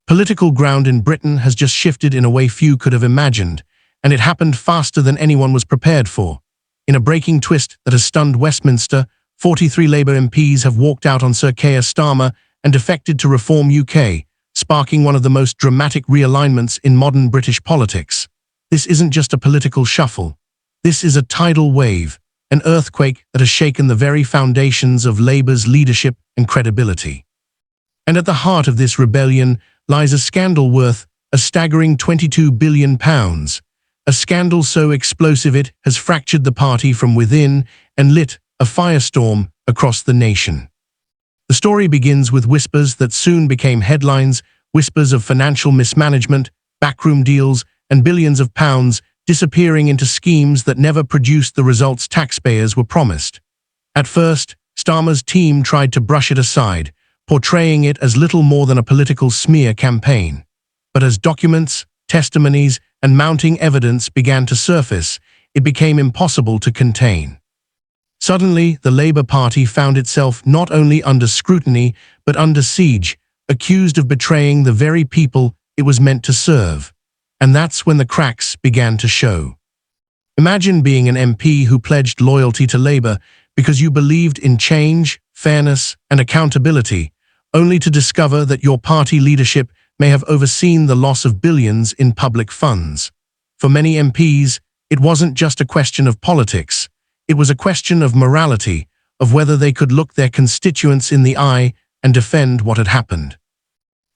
Political ground in Britain has just shifted in a way few could have imagined, and it happened faster than anyone was prepared for. In a breaking twist that has stunned Westminster, 43 Labour MPs have walked out on Sir Keir Starmer and defected to Reform UK, sparking one of the most dramatic realignments in modern British politics. This isn't just a political shuffle. This is a tidal wave, an earthquake that has shaken the very foundations of Labour's leadership and credibility. And at the heart of this rebellion lies a scandal worth a staggering £22 billion. A scandal so explosive it has fractured the party from within and lit a firestorm across the nation. The story begins with whispers that soon became headlines, whispers of financial mismanagement, backroom deals, and billions of pounds disappearing into schemes that never produced the results taxpayers were promised. At first, Starmer's team tried to brush it aside, portraying it as little more than a political smear campaign. But as documents, testimonies, and mounting evidence began to surface, it became impossible to contain. Suddenly, the Labour Party found itself not only under scrutiny, but under siege, accused of betraying the very people it was meant to serve. And that's when the cracks began to show. Imagine being an MP who pledged loyalty to Labour because you believed in change, fairness, and accountability, only to discover that your party leadership may have overseen the loss of billions in public funds. For many MPs, it wasn't just a question of politics. It was a question of morality, of whether they could look their constituents in the eye and defend what had happened.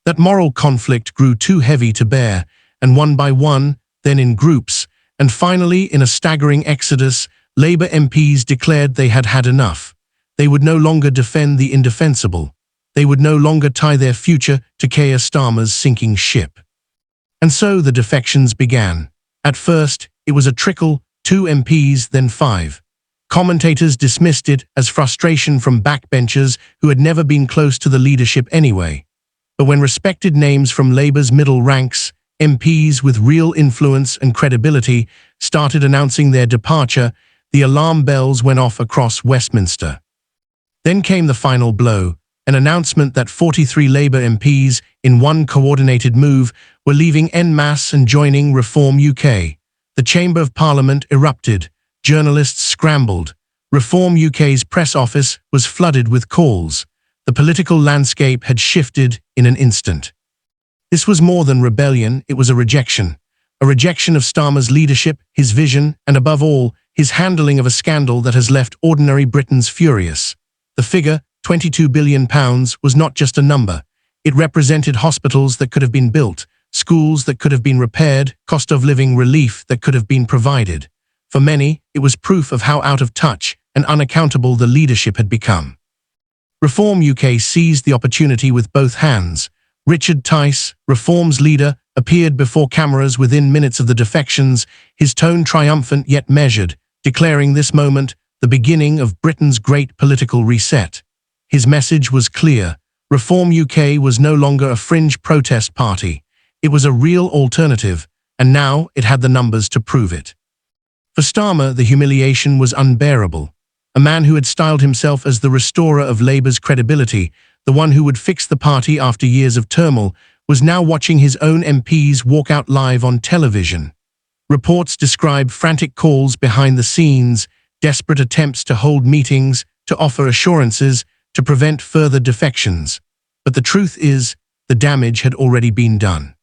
That moral conflict grew too heavy to bear, and one by one, then in groups, and finally in a staggering exodus, Labour MPs declared they had had enough. They would no longer defend the indefensible. They would no longer tie their future to Keir Starmer's sinking ship. And so the defections began. At first, it was a trickle, 2 MPs, then 5. Commentators dismissed it as frustration from backbenchers who had never been close to the leadership anyway. But when respected names from Labour's middle ranks, MPs with real influence and credibility, started announcing their departure, the alarm bells went off across Westminster. Then came the final blow, an announcement that 43 Labour MPs, in one coordinated move, were leaving en masse and joining Reform UK. The Chamber of Parliament erupted. Journalists scrambled. Reform UK's press office was flooded with calls. The political landscape had shifted in an instant. This was more than rebellion, it was a rejection. A rejection of Starmer's leadership, his vision, and above all, his handling of a scandal that has left ordinary Britons furious. The figure, £22 billion, was not just a number. It represented hospitals that could have been built, schools that could have been repaired, cost of living relief that could have been provided. For many, it was proof of how out of touch and unaccountable the leadership had become. Reform UK seized the opportunity with both hands. Richard Tice, Reform's leader, appeared before cameras within minutes of the defections, his tone triumphant yet measured, declaring this moment the beginning of Britain's great political reset. His message was clear. Reform UK was no longer a fringe protest party. It was a real alternative, and now it had the numbers to prove it. For Starmer, the humiliation was unbearable. A man who had styled himself as the restorer of Labour's credibility, the one who would fix the party after years of turmoil, was now watching his own MPs walk out live on television. Reports describe frantic calls behind the scenes, desperate attempts to hold meetings, to offer assurances, to prevent further defections. But the truth is, the damage had already been done.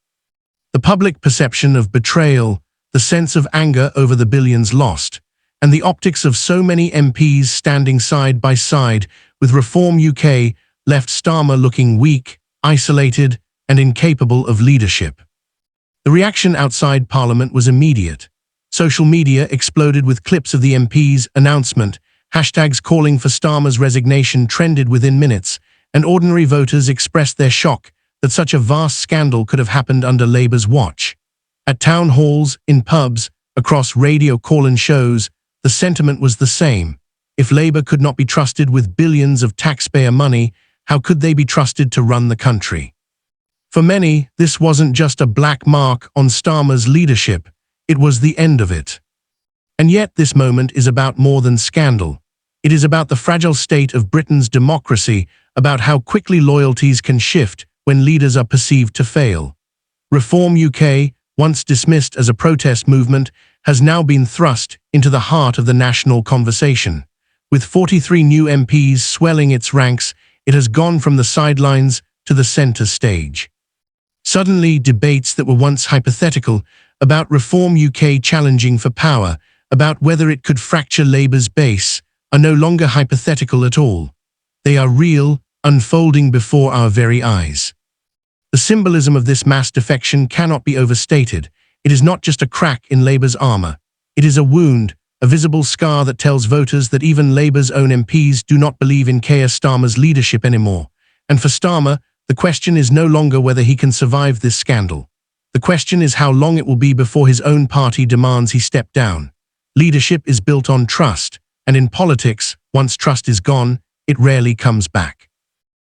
The public perception of betrayal, the sense of anger over the billions lost, and the optics of so many MPs standing side by side with Reform UK left Starmer looking weak, isolated, and incapable of leadership. The reaction outside Parliament was immediate. Social media exploded with clips of the MP's announcement, hashtags calling for Starmer's resignation trended within minutes, and ordinary voters expressed their shock that such a vast scandal could have happened under Labour's watch. At town halls, in pubs, across radio call-in shows, the sentiment was the same. If Labour could not be trusted with billions of taxpayer money, how could they be trusted to run the country? For many, this wasn't just a black mark on Starmer's leadership, it was the end of it. And yet this moment is about more than scandal. It is about the fragile state of Britain's democracy, about how quickly loyalties can shift when leaders are perceived to fail. Reform UK, once dismissed as a protest movement, has now been thrust into the heart of the national conversation. With 43 new MPs swelling its ranks, it has gone from the sidelines to the centre stage. Suddenly, debates that were once hypothetical about Reform UK challenging for power, about whether it could fracture Labour's base, are no longer hypothetical at all. They are real, unfolding before our very eyes. The symbolism of this mass defection cannot be overstated. It is not just a crack in Labour's armour. It is a wound, a visible scar that tells voters that even Labour's own MPs do not believe in Keir Starmer's leadership anymore. And for Starmer, the question is no longer whether he can survive this scandal. The question is how long it will be before his own party demands he step down. Leadership is built on trust, and in politics, once trust is gone, it rarely comes back.